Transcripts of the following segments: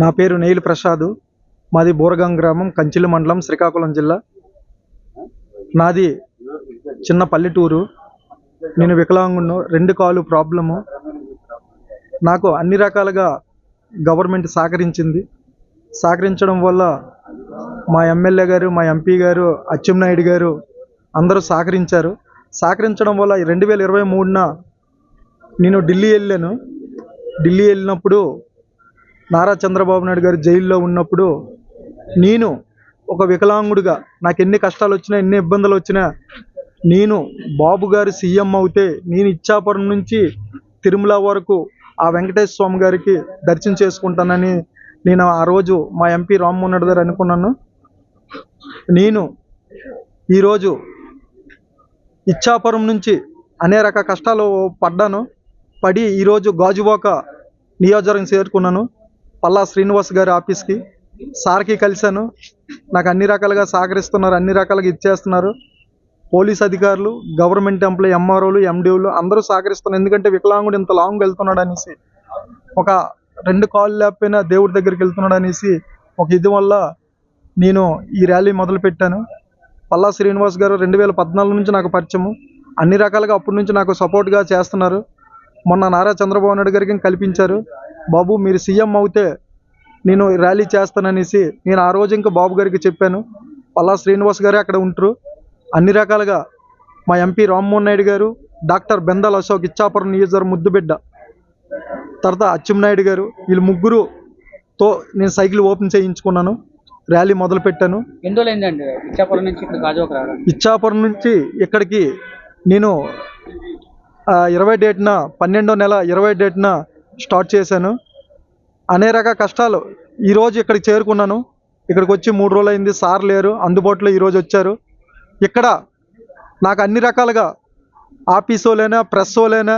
నా పేరు నెయిల్ ప్రసాద్. మాది బోరగాం గ్రామం, కంచిలి మండలం, శ్రీకాకుళం జిల్లా. నాది చిన్న పల్లెటూరు. నేను వికలాంగును, 2 కాళ్ళు ప్రాబ్లము. నాకు అన్ని రకాలుగా గవర్నమెంట్ సహకరించడం వల్ల మా ఎమ్మెల్యే గారు, మా ఎంపీ గారు, అచ్చెన్నాయుడు గారు అందరూ సహకరించడం వల్ల 2023న నేను ఢిల్లీ వెళ్ళినప్పుడు నారా చంద్రబాబు నాయుడు గారు జైల్లో ఉన్నప్పుడు నేను ఒక వికలాంగుడిగా నాకు ఎన్ని కష్టాలు వచ్చినా, ఎన్ని ఇబ్బందులు వచ్చినా, నేను బాబు గారు సీఎం అవుతే నేను ఇచ్చాపురం నుంచి తిరుమల వరకు ఆ వెంకటేశ్వర స్వామి గారికి దర్శనం చేసుకుంటానని నేను ఆ రోజు మా ఎంపీ రామ్మోహన్ రెడ్డి గారు అనుకున్నాను. నేను ఈరోజు ఇచ్చాపురం నుంచి అనేక కష్టాలు పడి ఈరోజు గాజువాక నియోజకవర్గం చేరుకున్నాను. పల్లా శ్రీనివాస్ గారి ఆఫీస్కి సార్కి కలిశాను. నాకు అన్ని రకాలుగా సహకరిస్తున్నారు, అన్ని రకాలుగా ఇచ్చేస్తున్నారు. పోలీస్ అధికారులు, గవర్నమెంట్ ఎంప్లాయీ, ఎంఆర్ఓలు, ఎండిఓలు అందరూ సహకరిస్తున్నారు. ఎందుకంటే వికలాంగుడు ఇంత లాంగ్ వెళ్తున్నాడు అనేసి, ఒక 2 కాళ్ళు లేకపోయినా దేవుడి దగ్గరికి వెళ్తున్నాడు అనేసి ఒక ఇది వల్ల నేను ఈ ర్యాలీ మొదలుపెట్టాను. పల్లా శ్రీనివాస్ గారు 2014 నుంచి నాకు పరిచయము. అన్ని రకాలుగా అప్పటి నుంచి నాకు సపోర్ట్గా చేస్తున్నారు. మొన్న నారా చంద్రబాబు నాయుడు గారికి కల్పించారు, బాబు మీరు సీఎం అవుతే నేను ర్యాలీ చేస్తాననేసి. నేను ఆ రోజు ఇంకా బాబు గారికి చెప్పాను. పల్లా శ్రీనివాస్ గారే అక్కడ ఉంటారు. అన్ని రకాలుగా మా ఎంపీ రామ్మోహన్ నాయుడు గారు, డాక్టర్ బెందాల్ అశోక్ ఇచ్చాపురం నియోజకవర్గం ముద్దుబిడ్డ, తర్వాత అచ్చెన్నాయుడు గారు, వీళ్ళు ముగ్గురుతో నేను సైకిల్ ఓపెన్ చేయించుకున్నాను. ర్యాలీ మొదలుపెట్టాను. ఇచ్చాపురం నుంచి ఇక్కడికి నేను 20 డేట్న 12వ నెల 20 డేట్న స్టార్ట్ చేశాను. అనేక కష్టాలు ఈరోజు ఇక్కడికి చేరుకున్నాను. ఇక్కడికి వచ్చి 3 రోజులు అయింది. సార్ లేరు అందుబాటులో, ఈరోజు వచ్చారు. ఇక్కడ నాకు అన్ని రకాలుగా ఆఫీస్ వాళ్ళైనా, ప్రెస్ వాళ్ళైనా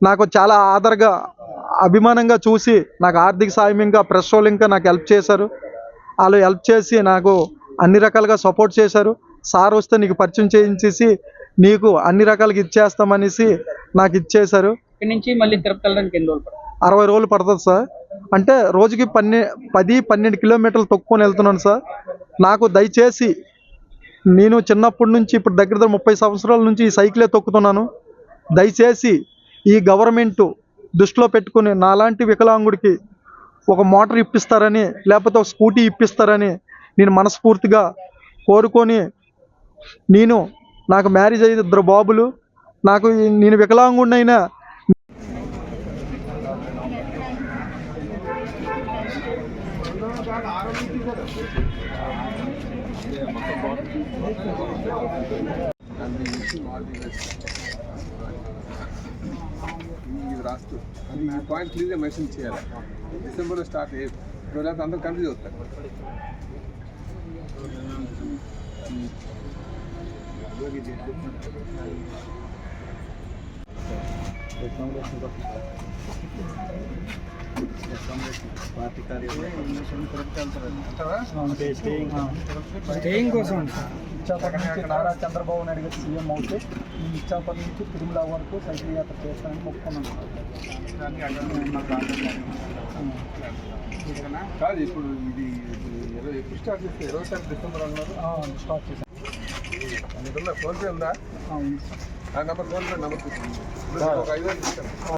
నాకు చాలా ఆదరగా, అభిమానంగా చూసి నాకు ఆర్థిక సాయం ఇంకా ప్రెస్ వాళ్ళు ఇంకా నాకు హెల్ప్ చేశారు. వాళ్ళు హెల్ప్ చేసి నాకు అన్ని రకాలుగా సపోర్ట్ చేశారు. సార్ వస్తే నీకు పరిచయం చేయించేసి నీకు అన్ని రకాలుగా ఇచ్చేస్తామనేసి నాకు ఇచ్చేశారు. 60 రోజులు పడుతుంది సార్. అంటే రోజుకి 10-12 కిలోమీటర్లు తొక్కుని వెళ్తున్నాను సార్. నాకు దయచేసి, నేను చిన్నప్పటి నుంచి ఇప్పుడు దగ్గర 30 సంవత్సరాల నుంచి ఈ సైకిలే తొక్కుతున్నాను. దయచేసి ఈ గవర్నమెంట్ దృష్టిలో పెట్టుకుని నాలాంటి వికలాంగుడికి ఒక మోటార్ ఇప్పిస్తారని, లేకపోతే ఒక స్కూటీ ఇప్పిస్తారని నేను మనస్ఫూర్తిగా కోరుకొని, నాకు మ్యారేజ్ అయ్యి 2 బాబులు, నేను వికలాంగుడినైనా రాస్తూ ఈ పాయింట్ క్లియర్గా మెన్షన్ చేయాలి. డిసెంబర్లో స్టార్ట్ అయ్యేది, లేకపోతే అందరూ కన్ఫ్యూజ్ అవుతారు. స్టేయింగ్ కోసం నారా చంద్రబాబు నాయుడు గారు సీఎం అవుతే నేను ఇచ్చాపురం నుంచి తిరుమల వరకు సైకిల్ యాత్ర చేస్తానని మొక్కున్నాను. కాదు, ఇప్పుడు ఇది ఎప్పుడు స్టార్ట్ చేస్తే 20 డిసెంబర్ అన్నారు. స్టార్ట్ చేశాను. ఫోన్పే ఉందా? ఆ నెంబర్, ఫోన్పే నెంబర్ తీసుకుంటాను. ఒక 5 వేలు